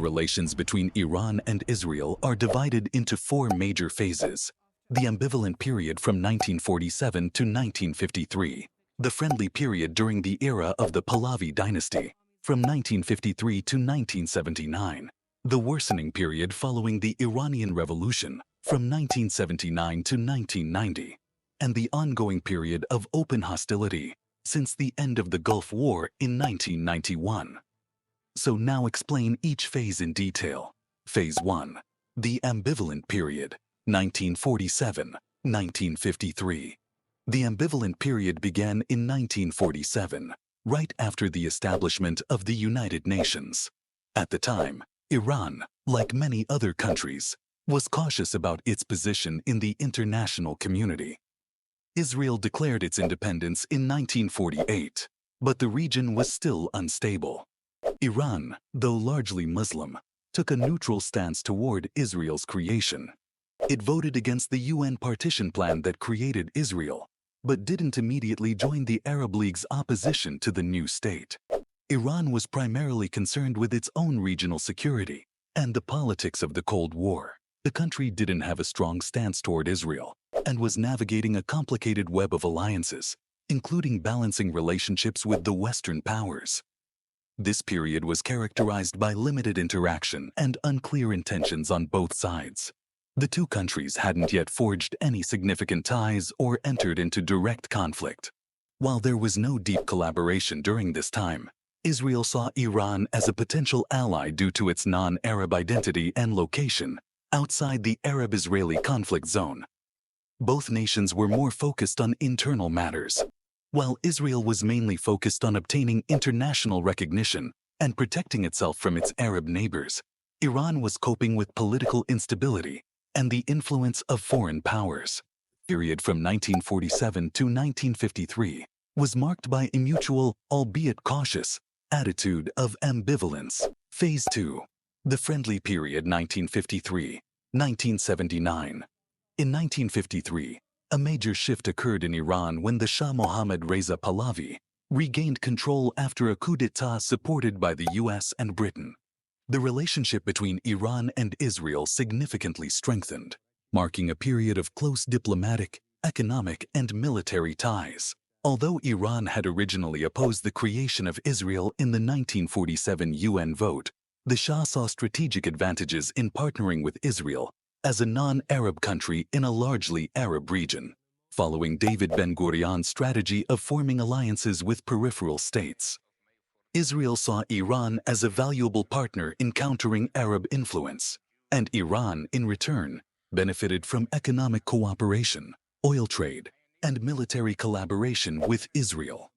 relations between Iran and Israel are divided into four major phases. The ambivalent period from 1947 to 1953, the friendly period during the era of the Pahlavi dynasty, from 1953 to 1979, the worsening period following the Iranian Revolution, from 1979 to 1990, and the ongoing period of open hostility since the end of the Gulf War in 1991. So now explain each phase in detail. Phase 1. The ambivalent period, 1947-1953. The ambivalent period began in 1947, right after the establishment of the United Nations. At the time, Iran, like many other countries, was cautious about its position in the international community. Israel declared its independence in 1948, but the region was still unstable. Iran, though largely Muslim, took a neutral stance toward Israel's creation. It voted against the UN partition plan that created Israel, but didn't immediately join the Arab League's opposition to the new state. Iran was primarily concerned with its own regional security and the politics of the Cold War. The country didn't have a strong stance toward Israel and was navigating a complicated web of alliances, including balancing relationships with the Western powers. This period was characterized by limited interaction and unclear intentions on both sides. The two countries hadn't yet forged any significant ties or entered into direct conflict. While there was no deep collaboration during this time, Israel saw Iran as a potential ally due to its non-Arab identity and location outside the Arab-Israeli conflict zone. Both nations were more focused on internal matters. While Israel was mainly focused on obtaining international recognition and protecting itself from its Arab neighbors, Iran was coping with political instability and the influence of foreign powers. The period from 1947 to 1953 was marked by a mutual, albeit cautious, attitude of ambivalence. Phase 2. The friendly period 1953-1979. In 1953, a major shift occurred in Iran when the Shah Mohammad Reza Pahlavi regained control after a coup d'etat supported by the US and Britain. The relationship between Iran and Israel significantly strengthened, marking a period of close diplomatic, economic, and military ties. Although Iran had originally opposed the creation of Israel in the 1947 UN vote, the Shah saw strategic advantages in partnering with Israel as a non-Arab country in a largely Arab region, following David Ben-Gurion's strategy of forming alliances with peripheral states. Israel saw Iran as a valuable partner in countering Arab influence, and Iran, in return, benefited from economic cooperation, oil trade, and military collaboration with Israel.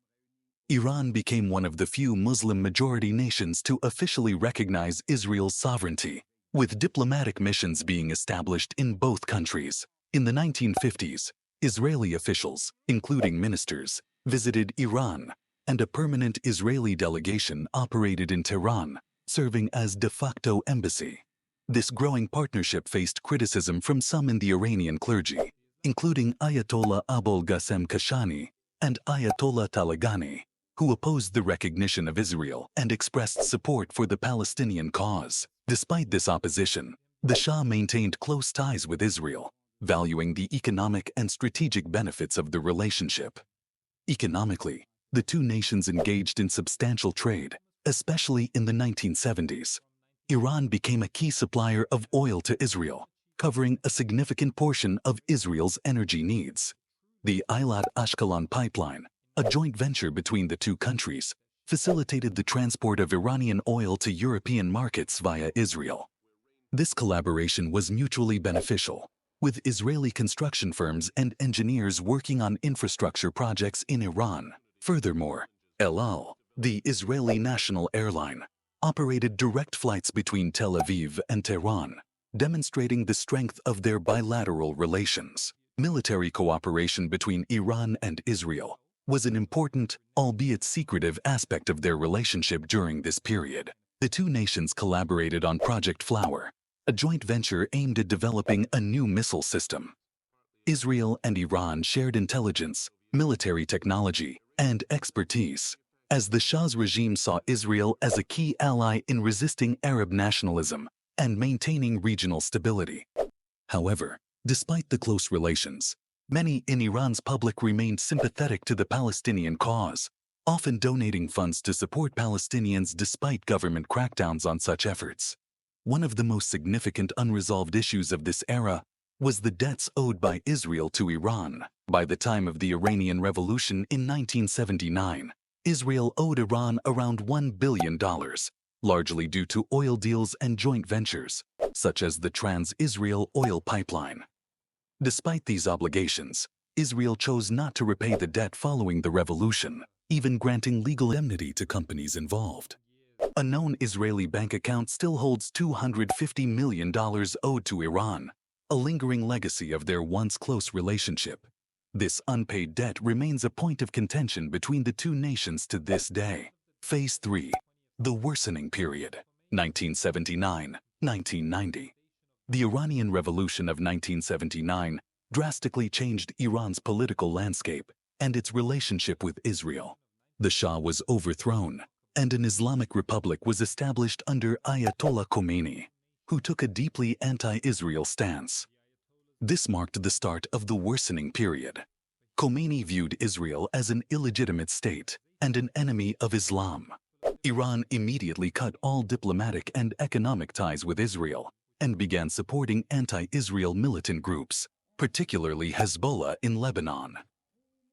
Iran became one of the few Muslim-majority nations to officially recognize Israel's sovereignty, with diplomatic missions being established in both countries. In the 1950s, Israeli officials, including ministers, visited Iran, and a permanent Israeli delegation operated in Tehran, serving as de facto embassy. This growing partnership faced criticism from some in the Iranian clergy, including Ayatollah Abul Qasim Kashani and Ayatollah Talagani, who opposed the recognition of Israel and expressed support for the Palestinian cause. Despite this opposition, the Shah maintained close ties with Israel, valuing the economic and strategic benefits of the relationship. Economically, the two nations engaged in substantial trade, especially in the 1970s. Iran became a key supplier of oil to Israel, covering a significant portion of Israel's energy needs. The Eilat-Ashkelon pipeline, a joint venture between the two countries, facilitated the transport of Iranian oil to European markets via Israel. This collaboration was mutually beneficial, with Israeli construction firms and engineers working on infrastructure projects in Iran. Furthermore, El Al, the Israeli national airline, operated direct flights between Tel Aviv and Tehran, demonstrating the strength of their bilateral relations. Military cooperation between Iran and Israel was an important, albeit secretive, aspect of their relationship during this period. The two nations collaborated on Project Flower, a joint venture aimed at developing a new missile system. Israel and Iran shared intelligence, military technology, and expertise, as the Shah's regime saw Israel as a key ally in resisting Arab nationalism and maintaining regional stability. However, despite the close relations, many in Iran's public remained sympathetic to the Palestinian cause, often donating funds to support Palestinians despite government crackdowns on such efforts. One of the most significant unresolved issues of this era was the debts owed by Israel to Iran. By the time of the Iranian Revolution in 1979, Israel owed Iran around $1 billion, largely due to oil deals and joint ventures, such as the Trans-Israel oil pipeline. Despite these obligations, Israel chose not to repay the debt following the revolution, even granting legal indemnity to companies involved. A known Israeli bank account still holds $250 million owed to Iran, a lingering legacy of their once close relationship. This unpaid debt remains a point of contention between the two nations to this day. Phase 3. The Worsening Period, 1979-1990. The Iranian Revolution of 1979 drastically changed Iran's political landscape and its relationship with Israel. The Shah was overthrown, and an Islamic Republic was established under Ayatollah Khomeini, who took a deeply anti-Israel stance. This marked the start of the worsening period. Khomeini viewed Israel as an illegitimate state and an enemy of Islam. Iran immediately cut all diplomatic and economic ties with Israel and began supporting anti-Israel militant groups, particularly Hezbollah in Lebanon.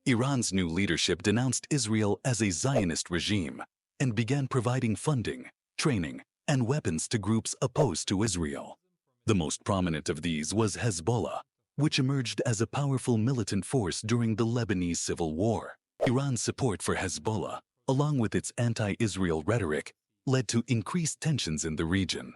Iran's new leadership denounced Israel as a Zionist regime and began providing funding, training, and weapons to groups opposed to Israel. The most prominent of these was Hezbollah, which emerged as a powerful militant force during the Lebanese Civil War. Iran's support for Hezbollah, along with its anti-Israel rhetoric, led to increased tensions in the region.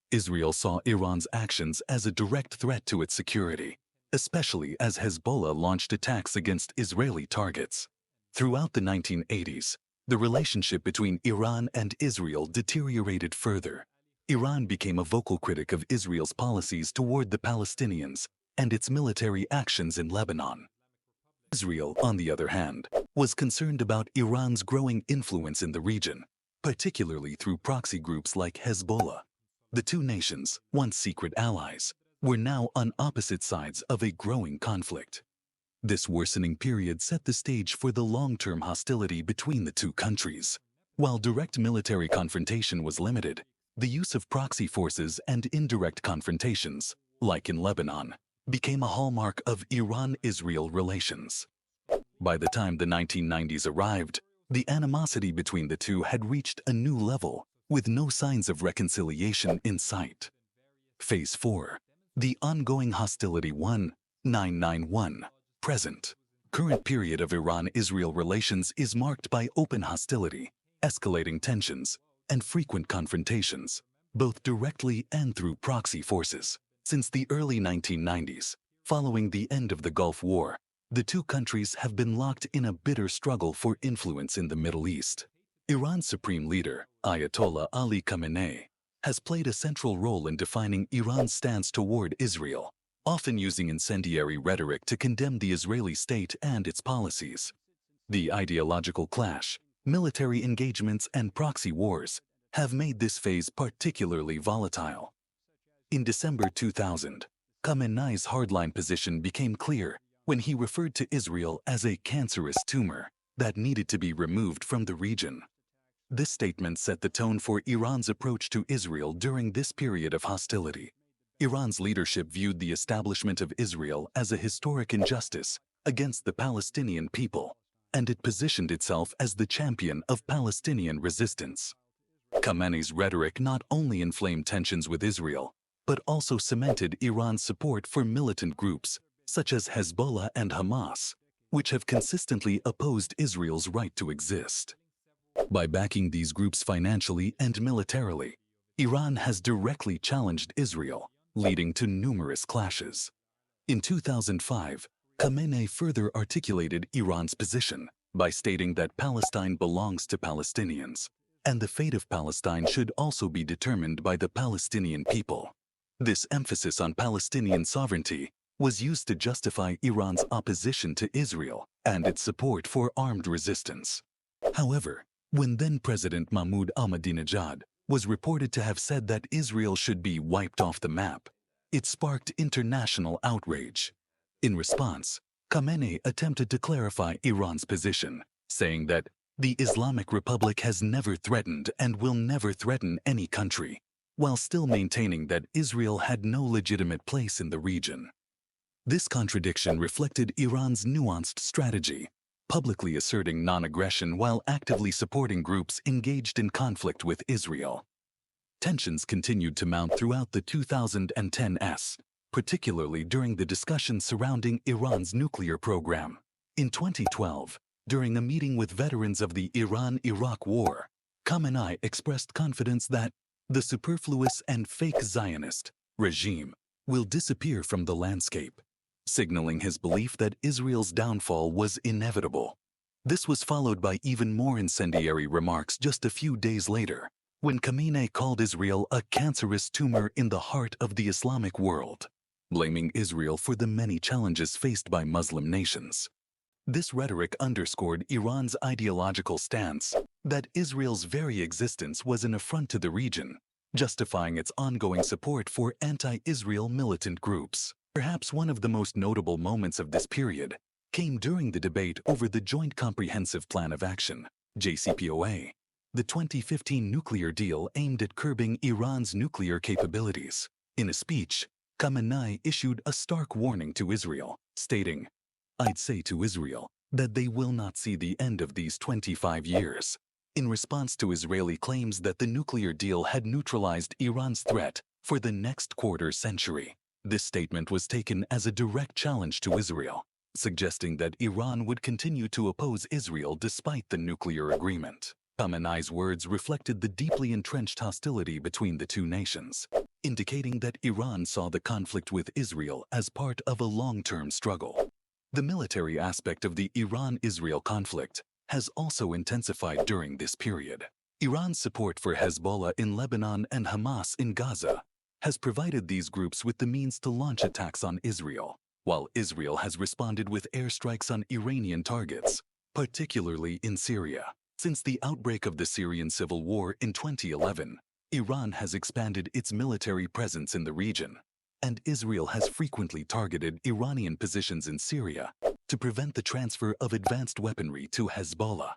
Israel saw Iran's actions as a direct threat to its security, especially as Hezbollah launched attacks against Israeli targets. Throughout the 1980s, the relationship between Iran and Israel deteriorated further. Iran became a vocal critic of Israel's policies toward the Palestinians and its military actions in Lebanon. Israel, on the other hand, was concerned about Iran's growing influence in the region, particularly through proxy groups like Hezbollah. The two nations, once secret allies, were now on opposite sides of a growing conflict. This worsening period set the stage for the long-term hostility between the two countries. While direct military confrontation was limited, the use of proxy forces and indirect confrontations, like in Lebanon, became a hallmark of Iran-Israel relations. By the time the 1990s arrived, the animosity between the two had reached a new level, with no signs of reconciliation in sight. Phase 4. The ongoing hostility 1991. Present. Current period of Iran-Israel relations is marked by open hostility, escalating tensions, and frequent confrontations, both directly and through proxy forces. Since the early 1990s, following the end of the Gulf War, the two countries have been locked in a bitter struggle for influence in the Middle East. Iran's supreme leader, Ayatollah Ali Khamenei, has played a central role in defining Iran's stance toward Israel, often using incendiary rhetoric to condemn the Israeli state and its policies. The ideological clash, military engagements, and proxy wars have made this phase particularly volatile. In December 2000, Khamenei's hardline position became clear when he referred to Israel as a cancerous tumor that needed to be removed from the region. This statement set the tone for Iran's approach to Israel during this period of hostility. Iran's leadership viewed the establishment of Israel as a historic injustice against the Palestinian people, and it positioned itself as the champion of Palestinian resistance. Khamenei's rhetoric not only inflamed tensions with Israel, but also cemented Iran's support for militant groups such as Hezbollah and Hamas, which have consistently opposed Israel's right to exist. By backing these groups financially and militarily, Iran has directly challenged Israel, leading to numerous clashes. In 2005, Khamenei further articulated Iran's position by stating that Palestine belongs to Palestinians, and the fate of Palestine should also be determined by the Palestinian people. This emphasis on Palestinian sovereignty was used to justify Iran's opposition to Israel and its support for armed resistance. However, When then-President Mahmoud Ahmadinejad was reported to have said that Israel should be wiped off the map, it sparked international outrage. In response, Khamenei attempted to clarify Iran's position, saying that the Islamic Republic has never threatened and will never threaten any country, while still maintaining that Israel had no legitimate place in the region. This contradiction reflected Iran's nuanced strategy, publicly asserting non-aggression while actively supporting groups engaged in conflict with Israel. Tensions continued to mount throughout the 2010s, particularly during the discussions surrounding Iran's nuclear program. In 2012, during a meeting with veterans of the Iran-Iraq War, Khamenei expressed confidence that the superfluous and fake Zionist regime will disappear from the landscape, signaling his belief that Israel's downfall was inevitable. This was followed by even more incendiary remarks just a few days later, when Khamenei called Israel a cancerous tumor in the heart of the Islamic world, blaming Israel for the many challenges faced by Muslim nations. This rhetoric underscored Iran's ideological stance that Israel's very existence was an affront to the region, justifying its ongoing support for anti-Israel militant groups. Perhaps one of the most notable moments of this period came during the debate over the Joint Comprehensive Plan of Action, JCPOA, the 2015 nuclear deal aimed at curbing Iran's nuclear capabilities. In a speech, Khamenei issued a stark warning to Israel, stating, "I'd say to Israel that they will not see the end of these 25 years." In response to Israeli claims that the nuclear deal had neutralized Iran's threat for the next quarter century, this statement was taken as a direct challenge to Israel, suggesting that Iran would continue to oppose Israel despite the nuclear agreement. Khamenei's words reflected the deeply entrenched hostility between the two nations, indicating that Iran saw the conflict with Israel as part of a long-term struggle. The military aspect of the Iran-Israel conflict has also intensified during this period. Iran's support for Hezbollah in Lebanon and Hamas in Gaza has provided these groups with the means to launch attacks on Israel, while Israel has responded with airstrikes on Iranian targets, particularly in Syria. Since the outbreak of the Syrian civil war in 2011, Iran has expanded its military presence in the region, and Israel has frequently targeted Iranian positions in Syria to prevent the transfer of advanced weaponry to Hezbollah.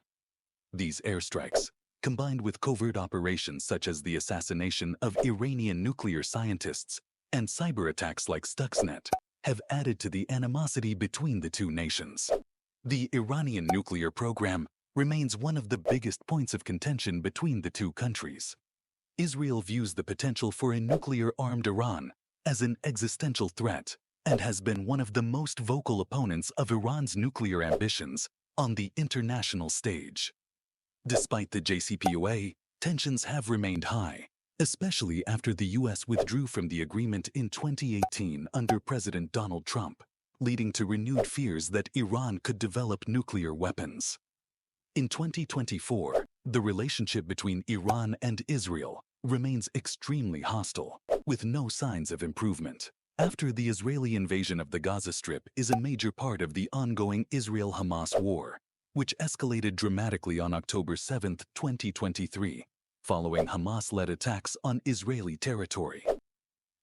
These airstrikes, combined with covert operations such as the assassination of Iranian nuclear scientists and cyber attacks like Stuxnet, have added to the animosity between the two nations. The Iranian nuclear program remains one of the biggest points of contention between the two countries. Israel views the potential for a nuclear-armed Iran as an existential threat and has been one of the most vocal opponents of Iran's nuclear ambitions on the international stage. Despite the JCPOA, tensions have remained high, especially after the U.S. withdrew from the agreement in 2018 under President Donald Trump, leading to renewed fears that Iran could develop nuclear weapons. In 2024, the relationship between Iran and Israel remains extremely hostile, with no signs of improvement. After the Israeli invasion of the Gaza Strip is a major part of the ongoing Israel-Hamas war, which escalated dramatically on October 7, 2023, following Hamas-led attacks on Israeli territory.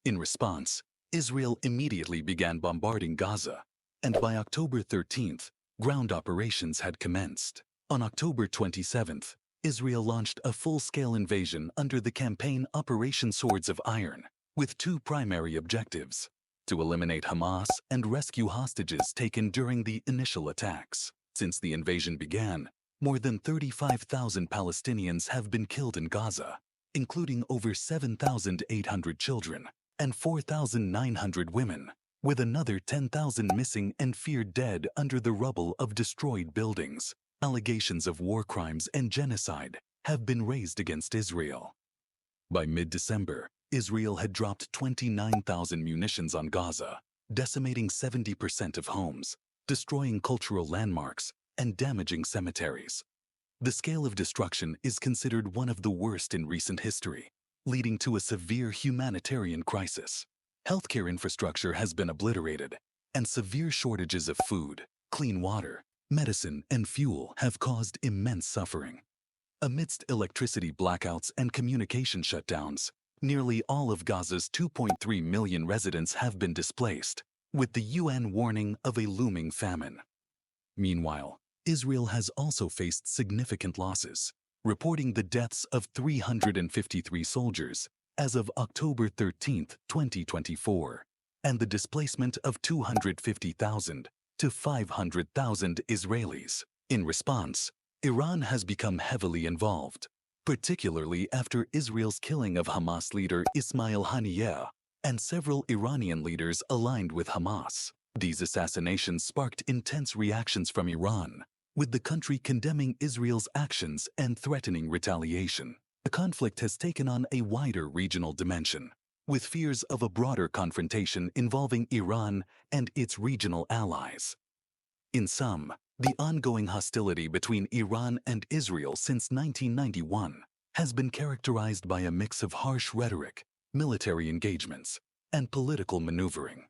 In response, Israel immediately began bombarding Gaza, and by October 13th, ground operations had commenced. On October 27th, Israel launched a full-scale invasion under the campaign Operation Swords of Iron, with two primary objectives: to eliminate Hamas and rescue hostages taken during the initial attacks. Since the invasion began, more than 35,000 Palestinians have been killed in Gaza, including over 7,800 children and 4,900 women, with another 10,000 missing and feared dead under the rubble of destroyed buildings. Allegations of war crimes and genocide have been raised against Israel. By mid-December, Israel had dropped 29,000 munitions on Gaza, decimating 70% of homes, destroying cultural landmarks, and damaging cemeteries. The scale of destruction is considered one of the worst in recent history, leading to a severe humanitarian crisis. Healthcare infrastructure has been obliterated, and severe shortages of food, clean water, medicine, and fuel have caused immense suffering. Amidst electricity blackouts and communication shutdowns, nearly all of Gaza's 2.3 million residents have been displaced, with the UN warning of a looming famine. Meanwhile, Israel has also faced significant losses, reporting the deaths of 353 soldiers as of October 13, 2024, and the displacement of 250,000 to 500,000 Israelis. In response, Iran has become heavily involved, particularly after Israel's killing of Hamas leader Ismail Haniyeh and several Iranian leaders aligned with Hamas. These assassinations sparked intense reactions from Iran, with the country condemning Israel's actions and threatening retaliation. The conflict has taken on a wider regional dimension, with fears of a broader confrontation involving Iran and its regional allies. In sum, the ongoing hostility between Iran and Israel since 1991 has been characterized by a mix of harsh rhetoric, military engagements, and political maneuvering.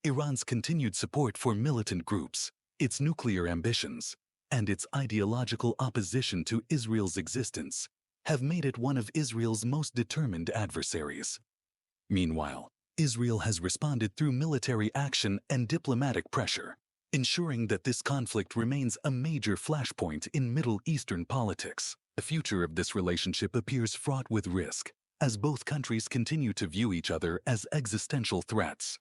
Iran's continued support for militant groups, its nuclear ambitions, and its ideological opposition to Israel's existence have made it one of Israel's most determined adversaries. Meanwhile, Israel has responded through military action and diplomatic pressure, ensuring that this conflict remains a major flashpoint in Middle Eastern politics. The future of this relationship appears fraught with risk, as both countries continue to view each other as existential threats.